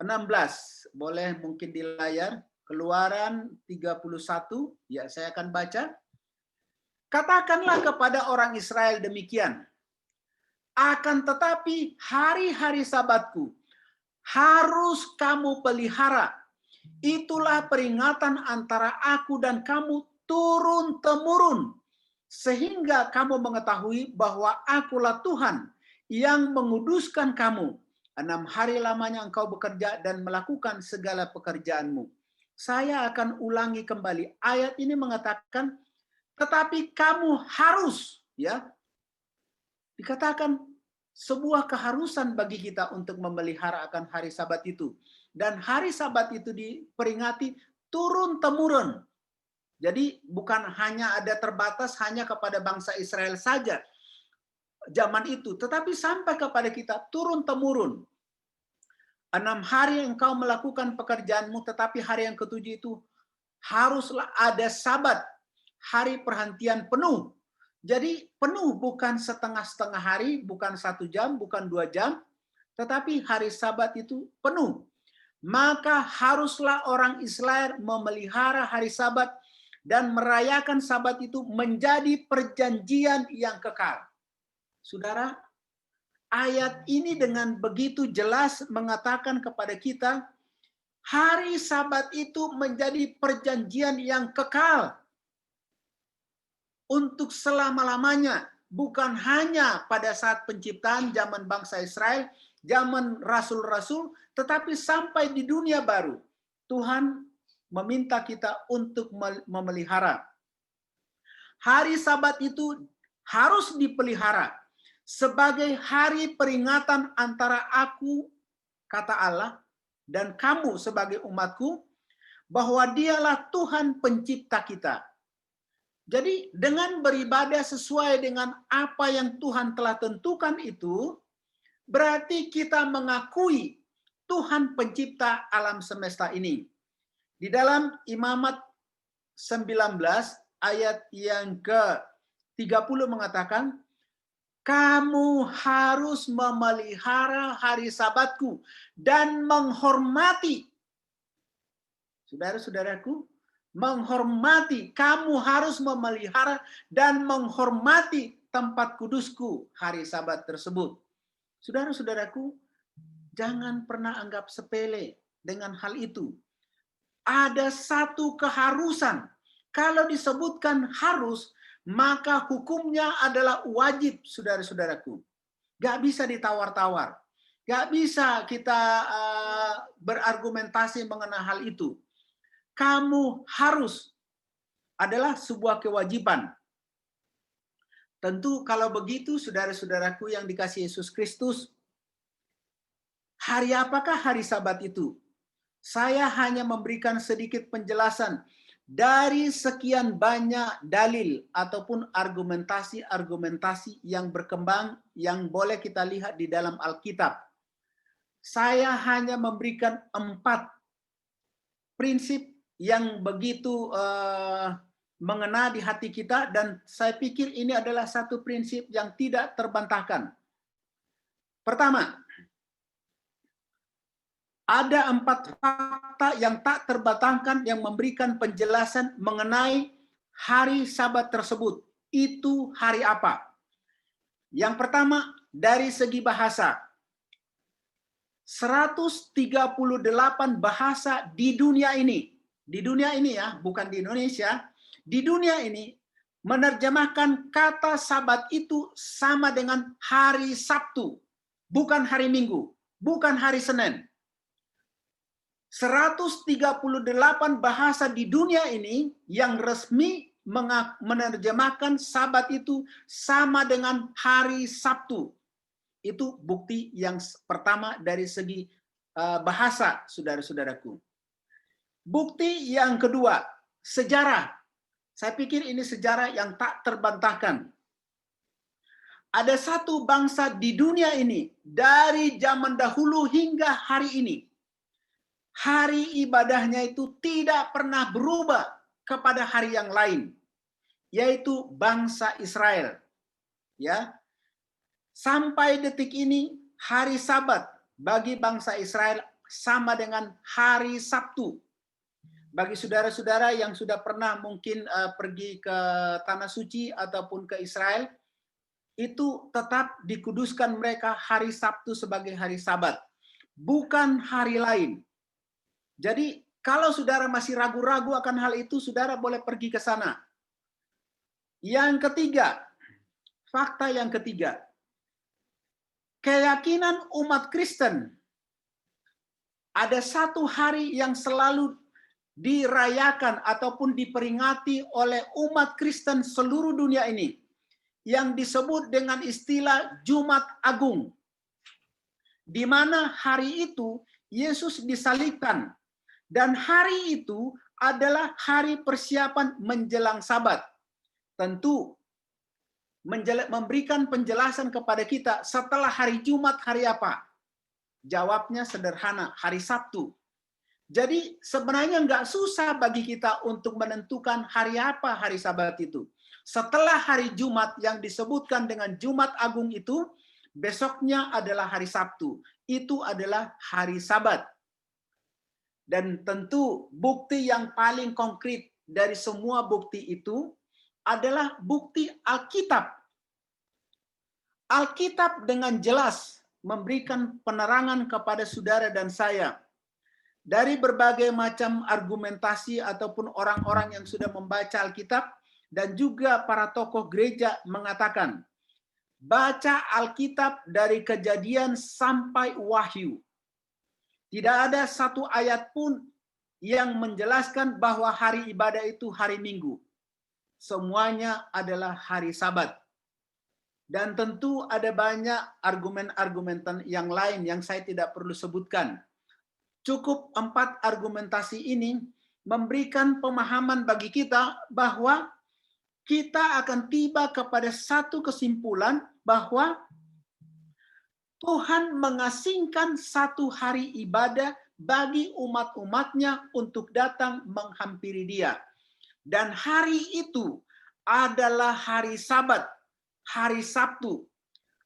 16. Boleh mungkin di layar. Keluaran 31, ya saya akan baca. Katakanlah kepada orang Israel demikian. Akan tetapi hari-hari Sabatku harus kamu pelihara. Itulah peringatan antara aku dan kamu turun-temurun, sehingga kamu mengetahui bahwa akulah Tuhan yang menguduskan kamu. 6 hari lamanya engkau bekerja dan melakukan segala pekerjaanmu. Saya akan ulangi kembali. Ayat ini mengatakan, tetapi kamu harus, ya, dikatakan sebuah keharusan bagi kita untuk memelihara akan hari Sabat itu. Dan hari Sabat itu diperingati turun-temurun. Jadi bukan hanya ada terbatas hanya kepada bangsa Israel saja zaman itu, tetapi sampai kepada kita turun-temurun. 6 hari engkau melakukan pekerjaanmu, tetapi hari yang ketujuh itu haruslah ada Sabat, hari perhentian penuh. Jadi penuh, bukan setengah-setengah hari, bukan 1 jam, bukan 2 jam, tetapi hari Sabat itu penuh. Maka haruslah orang Israel memelihara hari Sabat dan merayakan Sabat itu menjadi perjanjian yang kekal. Saudara, ayat ini dengan begitu jelas mengatakan kepada kita, hari Sabat itu menjadi perjanjian yang kekal untuk selama-lamanya, bukan hanya pada saat penciptaan zaman bangsa Israel, zaman rasul-rasul, tetapi sampai di dunia baru. Tuhan meminta kita untuk memelihara. Hari Sabat itu harus dipelihara sebagai hari peringatan antara aku, kata Allah, dan kamu sebagai umatku, bahwa dialah Tuhan pencipta kita. Jadi dengan beribadah sesuai dengan apa yang Tuhan telah tentukan itu, berarti kita mengakui Tuhan pencipta alam semesta ini. Di dalam Imamat 19 ayat yang ke-30 mengatakan, kamu harus memelihara hari Sabatku dan menghormati. Saudara-saudaraku, menghormati, kamu harus memelihara dan menghormati tempat kudusku hari Sabat tersebut. Saudara-saudaraku, jangan pernah anggap sepele dengan hal itu. Ada satu keharusan. Kalau disebutkan harus, maka hukumnya adalah wajib, saudara-saudaraku. Gak bisa ditawar-tawar. Gak bisa kita berargumentasi mengenai hal itu. Kamu harus adalah sebuah kewajiban. Tentu kalau begitu, saudara-saudaraku yang dikasihi Yesus Kristus, hari apakah hari Sabat itu? Saya hanya memberikan sedikit penjelasan dari sekian banyak dalil ataupun argumentasi-argumentasi yang berkembang yang boleh kita lihat di dalam Alkitab. Saya hanya memberikan 4 prinsip yang begitu mengena di hati kita, dan saya pikir ini adalah satu prinsip yang tidak terbantahkan. Pertama, ada 4 fakta yang tak terbantahkan yang memberikan penjelasan mengenai hari Sabat tersebut. Itu hari apa? Yang pertama, dari segi bahasa. 138 bahasa di dunia ini. Di dunia ini ya, bukan di Indonesia. Di dunia ini menerjemahkan kata Sabat itu sama dengan hari Sabtu. Bukan hari Minggu. Bukan hari Senin. 138 bahasa di dunia ini yang resmi menerjemahkan Sabat itu sama dengan hari Sabtu. Itu bukti yang pertama dari segi bahasa, saudara-saudaraku. Bukti yang kedua, sejarah. Saya pikir ini sejarah yang tak terbantahkan. Ada satu bangsa di dunia ini dari zaman dahulu hingga hari ini, hari ibadahnya itu tidak pernah berubah kepada hari yang lain, yaitu bangsa Israel. Ya, sampai detik ini hari Sabat bagi bangsa Israel sama dengan hari Sabtu. Bagi saudara-saudara yang sudah pernah mungkin pergi ke Tanah Suci ataupun ke Israel, itu tetap dikuduskan mereka hari Sabtu sebagai hari Sabat, bukan hari lain. Jadi kalau saudara masih ragu-ragu akan hal itu, saudara boleh pergi ke sana. Yang ketiga, fakta yang ketiga, keyakinan umat Kristen, ada satu hari yang selalu dirayakan ataupun diperingati oleh umat Kristen seluruh dunia ini, yang disebut dengan istilah Jumat Agung, di mana hari itu Yesus disalibkan, dan hari itu adalah hari persiapan menjelang Sabat. Tentu memberikan penjelasan kepada kita, setelah hari Jumat hari apa? Jawabnya sederhana, hari Sabtu. Jadi sebenarnya nggak susah bagi kita untuk menentukan hari apa hari Sabat itu. Setelah hari Jumat yang disebutkan dengan Jumat Agung itu, besoknya adalah hari Sabtu. Itu adalah hari Sabat. Dan tentu bukti yang paling konkret dari semua bukti itu adalah bukti Alkitab. Alkitab dengan jelas memberikan penerangan kepada saudara dan saya dari berbagai macam argumentasi ataupun orang-orang yang sudah membaca Alkitab, dan juga para tokoh gereja mengatakan, baca Alkitab dari Kejadian sampai Wahyu. Tidak ada satu ayat pun yang menjelaskan bahwa hari ibadah itu hari Minggu. Semuanya adalah hari Sabat. Dan tentu ada banyak argumen-argumentan yang lain yang saya tidak perlu sebutkan. Cukup 4 argumentasi ini memberikan pemahaman bagi kita bahwa kita akan tiba kepada satu kesimpulan bahwa Tuhan mengasingkan satu hari ibadah bagi umat-umatnya untuk datang menghampiri Dia. Dan hari itu adalah hari Sabat, hari Sabtu.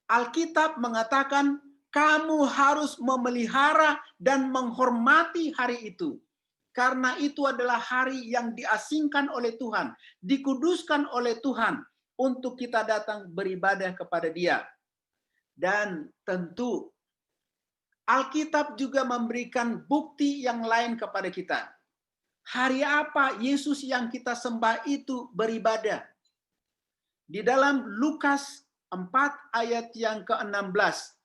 Alkitab mengatakan kamu harus memelihara dan menghormati hari itu. Karena itu adalah hari yang diasingkan oleh Tuhan, dikuduskan oleh Tuhan untuk kita datang beribadah kepada Dia. Dan tentu Alkitab juga memberikan bukti yang lain kepada kita. Hari apa Yesus yang kita sembah itu beribadah? Di dalam Lukas 4 ayat yang ke-16.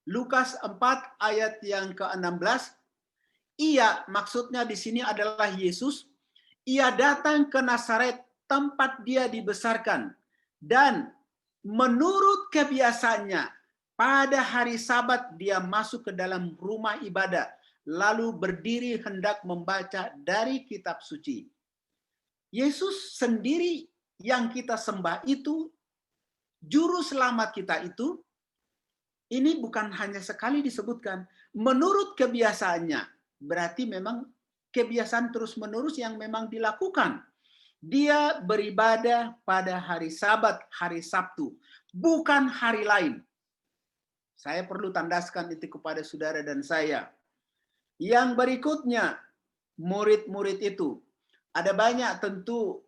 Lukas 4 ayat yang ke-16, ia, maksudnya di sini adalah Yesus, ia datang ke Nazaret tempat dia dibesarkan, dan menurut kebiasaannya pada hari Sabat dia masuk ke dalam rumah ibadah, lalu berdiri hendak membaca dari kitab suci. Yesus sendiri yang kita sembah itu, juru selamat kita itu, ini bukan hanya sekali disebutkan, menurut kebiasaannya, berarti memang kebiasaan terus-menerus yang memang dilakukan. Dia beribadah pada hari Sabat, hari Sabtu, bukan hari lain. Saya perlu tandaskan itu kepada saudara dan saya. Yang berikutnya, murid-murid itu. Ada banyak tentu,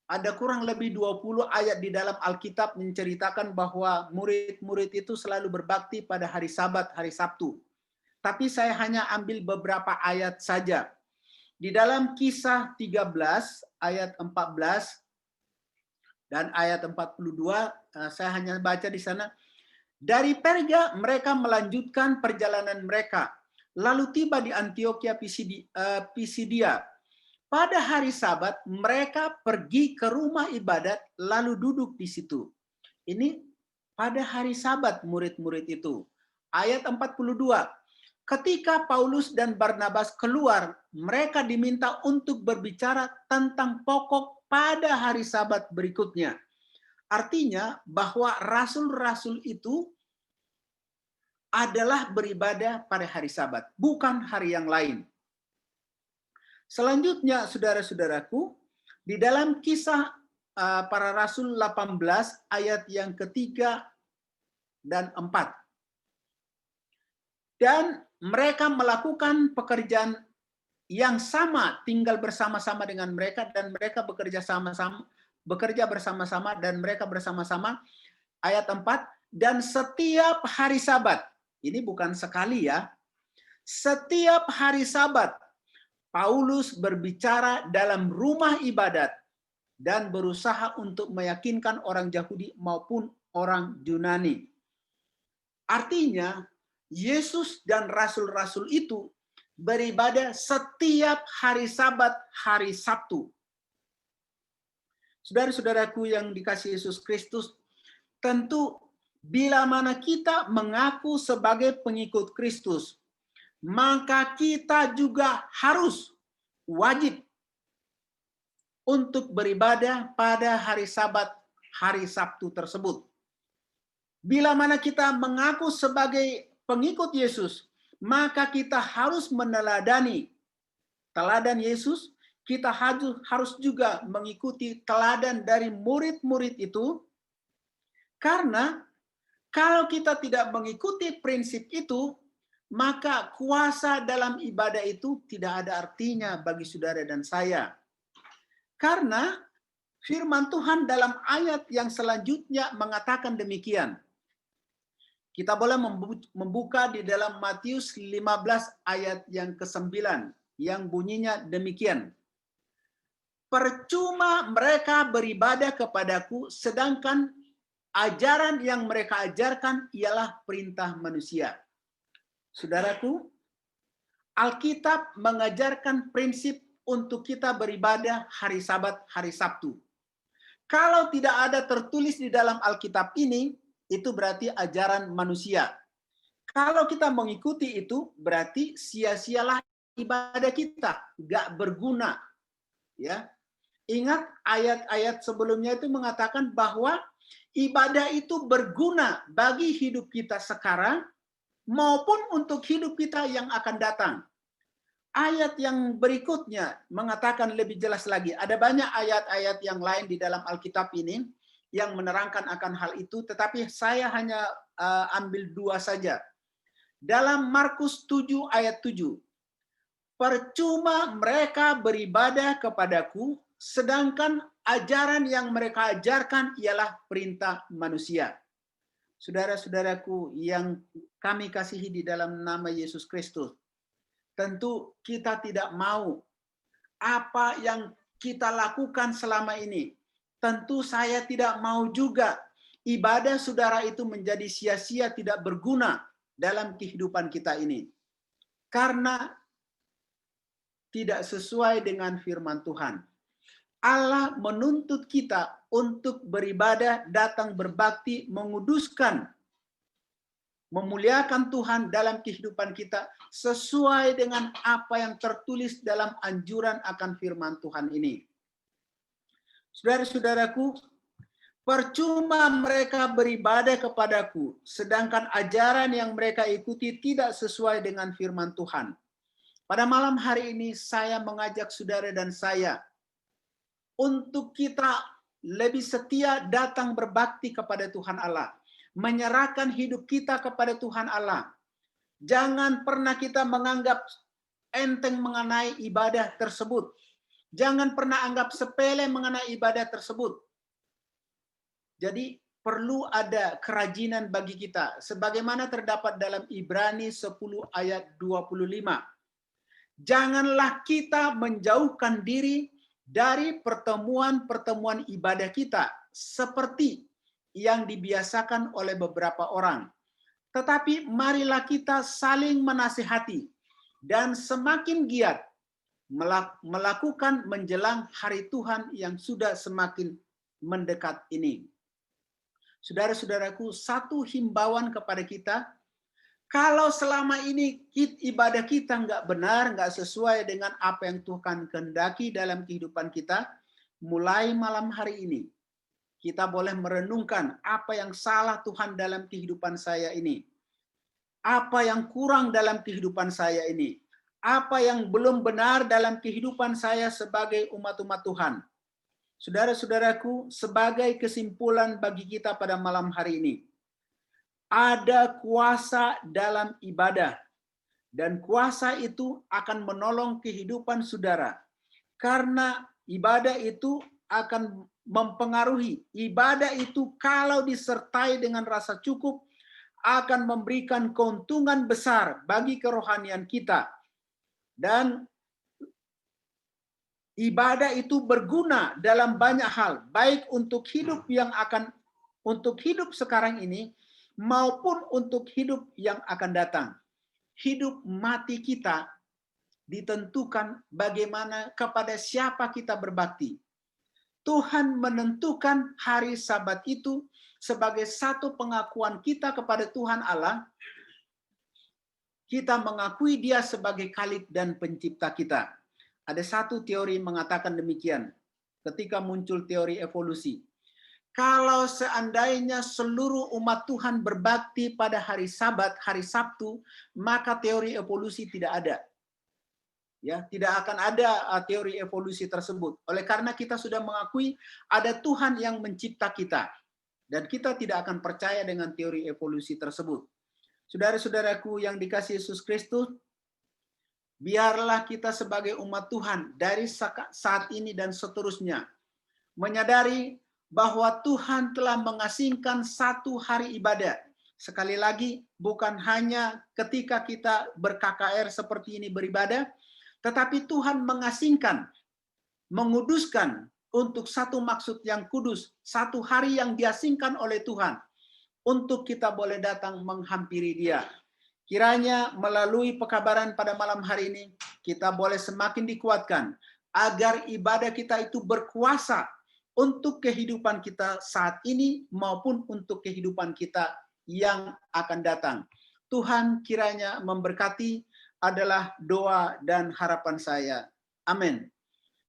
ada kurang lebih 20 ayat di dalam Alkitab menceritakan bahwa murid-murid itu selalu berbakti pada hari Sabat, hari Sabtu. Tapi saya hanya ambil beberapa ayat saja. Di dalam Kisah 13 ayat 14 dan ayat 42, saya hanya baca di sana. Dari Perga mereka melanjutkan perjalanan mereka, lalu tiba di Antioquia Pisidia. Pada hari Sabat, mereka pergi ke rumah ibadat, lalu duduk di situ. Ini pada hari Sabat murid-murid itu. Ayat 42. Ketika Paulus dan Barnabas keluar, mereka diminta untuk berbicara tentang pokok pada hari Sabat berikutnya. Artinya bahwa rasul-rasul itu adalah beribadah pada hari Sabat, bukan hari yang lain. Selanjutnya, saudara-saudaraku, di dalam Kisah Para Rasul 18 ayat yang ketiga dan 4. Dan mereka melakukan pekerjaan yang sama, tinggal bersama-sama dengan mereka, dan mereka bekerja bersama-sama, dan mereka bersama-sama. Ayat 4, dan setiap hari Sabat, ini bukan sekali ya, setiap hari Sabat, Paulus berbicara dalam rumah ibadat dan berusaha untuk meyakinkan orang Yahudi maupun orang Yunani. Artinya, Yesus dan rasul-rasul itu beribadah setiap hari Sabat, hari Sabtu. Saudara-saudaraku yang dikasihi Yesus Kristus, tentu bila mana kita mengaku sebagai pengikut Kristus, maka kita juga harus wajib untuk beribadah pada hari Sabat, hari Sabtu tersebut. Bila mana kita mengaku sebagai pengikut Yesus, maka kita harus meneladani teladan Yesus. Kita harus juga mengikuti teladan dari murid-murid itu, karena kalau kita tidak mengikuti prinsip itu, maka kuasa dalam ibadah itu tidak ada artinya bagi saudara dan saya. Karena firman Tuhan dalam ayat yang selanjutnya mengatakan demikian. Kita boleh membuka di dalam Matius 15 ayat yang ke-9 yang bunyinya demikian. Percuma mereka beribadah kepadaku, sedangkan ajaran yang mereka ajarkan ialah perintah manusia. Saudaraku, Alkitab mengajarkan prinsip untuk kita beribadah hari Sabat, hari Sabtu. Kalau tidak ada tertulis di dalam Alkitab ini, itu berarti ajaran manusia. Kalau kita mengikuti itu, berarti sia-sialah ibadah kita, nggak berguna. Ya, ingat ayat-ayat sebelumnya itu mengatakan bahwa ibadah itu berguna bagi hidup kita sekarang maupun untuk hidup kita yang akan datang. Ayat yang berikutnya mengatakan lebih jelas lagi. Ada banyak ayat-ayat yang lain di dalam Alkitab ini yang menerangkan akan hal itu, tetapi saya hanya ambil 2 saja. Dalam Markus 7 ayat 7. Percuma mereka beribadah kepadaku, sedangkan ajaran yang mereka ajarkan ialah perintah manusia. Saudara-saudaraku yang kami kasihi di dalam nama Yesus Kristus, tentu kita tidak mau apa yang kita lakukan selama ini. Tentu saya tidak mau juga ibadah saudara itu menjadi sia-sia, tidak berguna dalam kehidupan kita ini. Karena tidak sesuai dengan firman Tuhan. Allah menuntut kita untuk beribadah, datang berbakti, menguduskan, memuliakan Tuhan dalam kehidupan kita sesuai dengan apa yang tertulis dalam anjuran akan firman Tuhan ini. Saudara-saudaraku, percuma mereka beribadah kepadaku, sedangkan ajaran yang mereka ikuti tidak sesuai dengan firman Tuhan. Pada malam hari ini saya mengajak saudara dan saya untuk kita lebih setia datang berbakti kepada Tuhan Allah. Menyerahkan hidup kita kepada Tuhan Allah. Jangan pernah kita menganggap enteng mengenai ibadah tersebut. Jangan pernah anggap sepele mengenai ibadah tersebut. Jadi perlu ada kerajinan bagi kita. Sebagaimana terdapat dalam Ibrani 10 ayat 25. Janganlah kita menjauhkan diri dari pertemuan-pertemuan ibadah kita seperti yang dibiasakan oleh beberapa orang. Tetapi marilah kita saling menasihati dan semakin giat melakukan menjelang hari Tuhan yang sudah semakin mendekat ini. Saudara-saudaraku, satu himbauan kepada kita, kalau selama ini ibadah kita nggak benar, nggak sesuai dengan apa yang Tuhan kehendaki dalam kehidupan kita, mulai malam hari ini, kita boleh merenungkan apa yang salah Tuhan dalam kehidupan saya ini. Apa yang kurang dalam kehidupan saya ini. Apa yang belum benar dalam kehidupan saya sebagai umat-umat Tuhan. Saudara-saudaraku, sebagai kesimpulan bagi kita pada malam hari ini, ada kuasa dalam ibadah. Dan kuasa itu akan menolong kehidupan saudara. Karena ibadah itu akan mempengaruhi. Ibadah itu kalau disertai dengan rasa cukup, akan memberikan keuntungan besar bagi kerohanian kita. Dan ibadah itu berguna dalam banyak hal, baik untuk hidup untuk hidup sekarang ini, maupun untuk hidup yang akan datang. Hidup mati kita ditentukan bagaimana kepada siapa kita berbakti. Tuhan menentukan hari Sabat itu sebagai satu pengakuan kita kepada Tuhan Allah. Kita mengakui Dia sebagai Khalik dan Pencipta kita. Ada satu teori mengatakan demikian. Ketika muncul teori evolusi, kalau seandainya seluruh umat Tuhan berbakti pada hari Sabat, hari Sabtu, maka teori evolusi tidak ada. Ya, tidak akan ada teori evolusi tersebut. Oleh karena kita sudah mengakui ada Tuhan yang mencipta kita, dan kita tidak akan percaya dengan teori evolusi tersebut. Saudara-saudaraku yang dikasihi Yesus Kristus, biarlah kita sebagai umat Tuhan dari saat ini dan seterusnya menyadari bahwa Tuhan telah mengasingkan satu hari ibadah. Sekali lagi, bukan hanya ketika kita ber-KKR seperti ini beribadah, tetapi Tuhan mengasingkan, menguduskan untuk satu maksud yang kudus, satu hari yang diasingkan oleh Tuhan, untuk kita boleh datang menghampiri Dia. Kiranya melalui pekabaran pada malam hari ini, kita boleh semakin dikuatkan, agar ibadah kita itu berkuasa untuk kehidupan kita saat ini, maupun untuk kehidupan kita yang akan datang. Tuhan kiranya memberkati, adalah doa dan harapan saya. Amin.